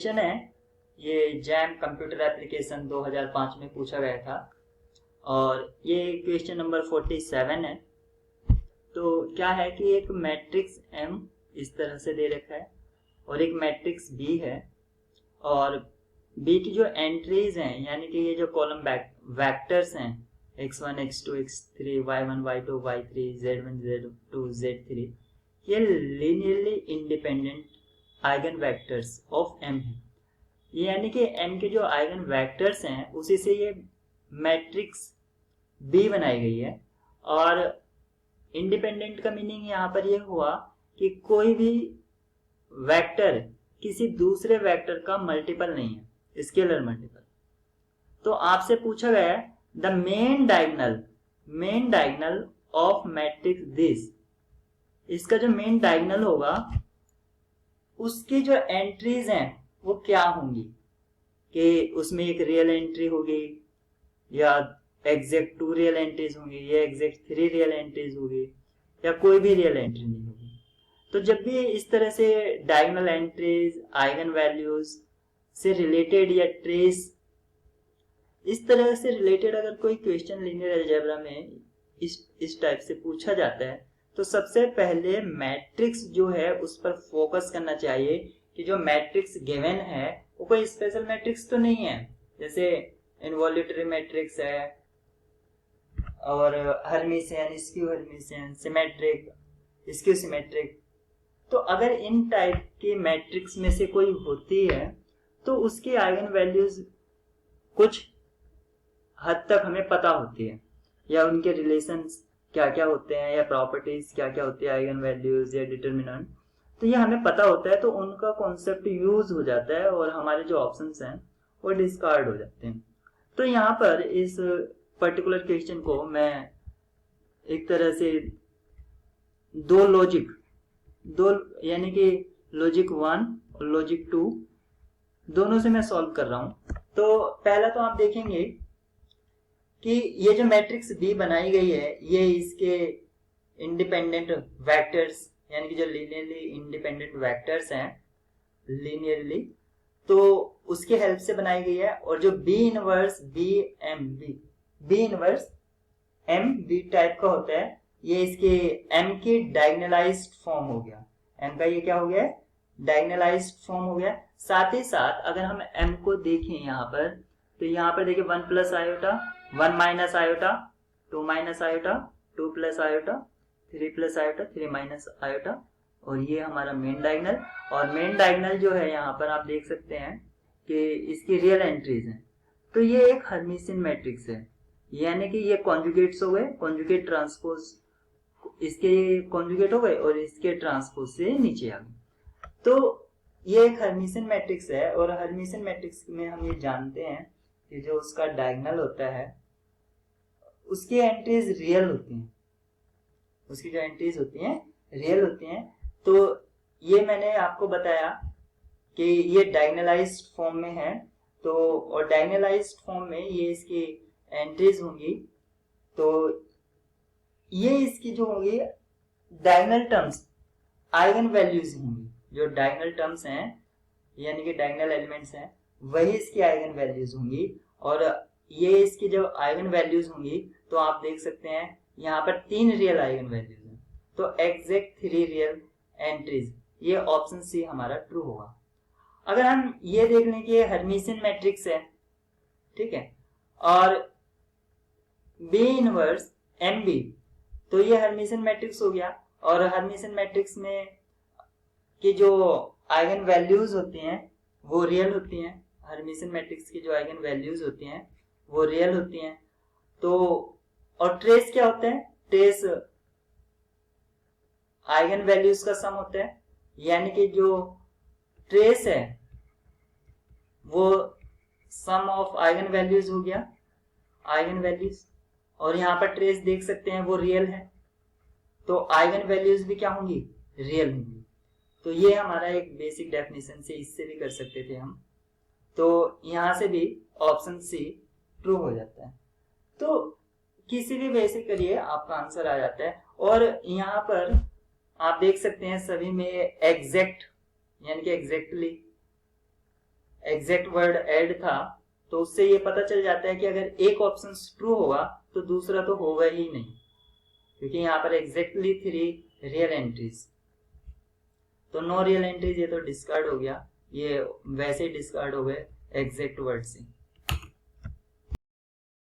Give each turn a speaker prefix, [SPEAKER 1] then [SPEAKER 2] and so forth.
[SPEAKER 1] Question है, ये jam computer application 2005 में पूछा गया था और ये क्वेश्चन नंबर 47 है। तो क्या है कि एक मैट्रिक्स M इस तरह से दे रखा है और एक मैट्रिक्स B है और B की जो एंट्रीज हैं यानी कि ये जो कॉलम वेक्टर्स हैं x1 x2 x3 y1 y2 y3 z1 z2 z3 ये linearly independent eigen vectors of M है। ये यानी कि M के जो आइगन वेक्टर्स हैं उसी से ये मैट्रिक्स B बनाई गई है। और इंडिपेंडेंट का मीनिंग यहाँ पर ये हुआ कि कोई भी वेक्टर किसी दूसरे वेक्टर का मल्टीपल नहीं है, स्केलर मल्टीपल। तो आपसे पूछा गया है the main diagonal of matrix this, इसका जो मेन डायगोनल होगा उसकी जो एंट्रीज हैं वो क्या होंगी, कि उसमें एक रियल एंट्री होगी या एग्जैक्ट 2 रियल एंट्रीज होंगी या एग्जैक्ट 3 रियल एंट्रीज होगी या कोई भी रियल एंट्री नहीं होगी। तो जब भी इस तरह से डायगोनल एंट्रीज आइगन वैल्यूज से रिलेटेड या ट्रेस इस तरह से रिलेटेड अगर कोई क्वेश्चन लीनियर अलजेब्रा में इस टाइप से पूछा जाता है तो सबसे पहले मैट्रिक्स जो है उस पर फोकस करना चाहिए कि जो मैट्रिक्स गिवन है वो कोई स्पेशल मैट्रिक्स तो नहीं है, जैसे इनवॉल्यूटरी मैट्रिक्स है और Hermitian, skew Hermitian, symmetric, skew symmetric. तो अगर इन टाइप की मैट्रिक्स में से कोई होती है तो उसकी आइगन वैल्यूज कुछ हद तक हमें पता होती है या उनके रिलेशंस क्या क्या होते हैं या प्रॉपर्टीज क्या क्या होती है आइगन वैल्यूज या डिटर्मिनेंट, तो ये हमें पता होता है। तो उनका कॉन्सेप्ट यूज हो जाता है और हमारे जो ऑप्शंस हैं वो डिस्कार्ड हो जाते हैं। तो यहाँ पर इस पर्टिकुलर क्वेश्चन को मैं एक तरह से दो यानी कि लॉजिक 1 और लॉजिक 2 दोनों से मैं सॉल्व कर रहा हूं। तो पहला तो आप देखेंगे कि ये जो मैट्रिक्स B बनाई गई है ये इसके इंडिपेंडेंट वेक्टर्स यानी कि जो लीनियरली इंडिपेंडेंट वेक्टर्स हैं लीनियरली, तो उसके हेल्प से बनाई गई है। और जो B inverse M B type का होता है ये इसके M की डायगोनलाइज्ड फॉर्म हो गया। M का ये क्या हो गया, डायगोनलाइज्ड फॉर्म हो गया। साथ ही साथ अगर हम M को देखें यहाँ पर तो यहाँ पर देखिए 1 plus iota, 1 minus iota, 2 minus iota, 2 plus iota, 3 plus iota, 3 minus iota, और ये हमारा मेन डायगोनल। और मेन डायगोनल जो है यहाँ पर आप देख सकते हैं कि इसकी रियल एंट्रीज हैं। तो ये एक हर्मिशियन मैट्रिक्स है, यानी कि ये कॉन्जुगेट्स हो गए, कॉन्जुगेट ट्रांसपोज, इसके कॉन्जुगेट हो गए और इसके ट्रांसपोज से नीचे आ गए। तो ये एक हर्मिशियन मैट्रिक्स है और हर्मिशियन मैट्रिक्स में हम ये जानते हैं कि जो उसका डायगोनल होता है उसकी एंट्रीज रियल होती हैं, उसकी जो एंट्रीज होती हैं रियल होती हैं। तो ये मैंने आपको बताया कि ये डायगोनलाइज्ड फॉर्म में है। तो और डायगोनलाइज्ड फॉर्म में ये इसकी एंट्रीज होंगी। तो ये इसकी जो होंगी डायगोनल टर्म्स आइगन वैल्यूज होंगी, जो डायगोनल टर्म्स हैं यानी कि डायगोनल एलिमेंट्स हैं वही इसकी आइगन वैल्यूज होंगी। और ये इसकी जब आइगन वैल्यूज होंगी तो आप देख सकते हैं यहाँ पर 3 रियल आइगन वैल्यूज हैं, तो एग्जैक्ट 3 रियल एंट्रीज, ये ऑप्शन सी हमारा ट्रू होगा। अगर हम ये देख लें कि ये हर्मिशियन मैट्रिक्स है, ठीक है, और B इनवर्स MB, तो ये हर्मिशियन मैट्रिक्स हो गया। और हर्मिशियन मैट्रिक्स में की जो आइगन वैल्यूज होती हैं वो रियल होती हैं, हर्मिशियन मैट्रिक्स की जो आइगन वैल्यूज होती हैं वो रियल होती हैं। तो और ट्रेस क्या होता है, ट्रेस आइगन वैल्यूज का सम होता है, यानी कि जो ट्रेस है वो सम ऑफ आइगन वैल्यूज हो गया, आइगन वैल्यूज। और यहाँ पर ट्रेस देख सकते हैं वो रियल है, तो आइगन वैल्यूज भी क्या होंगी, रियल होंगी। तो ये हमारा एक बेसिक डेफिनेशन से इससे भी कर सकते थे हम। तो यहां से भी ऑप्शन सी ट्रू हो जाता है। तो किसी भी वे से करिए आपका आंसर आ जाता है। और यहाँ पर आप देख सकते हैं सभी में एग्जैक्ट यानी कि एग्जैक्टली एग्जैक्ट वर्ड ऐड था, तो उससे ये पता चल जाता है कि अगर एक ऑप्शन ट्रू होगा तो दूसरा तो होगा ही नहीं, क्योंकि यहाँ पर एग्जैक्टली 3 रियल एंट्रीज। तो नो रियल एंट्रीज ये तो डिस्कार्ड हो गया, ये वैसे ही डिस्कार्ड हो गए एग्जैक्ट वर्ड से।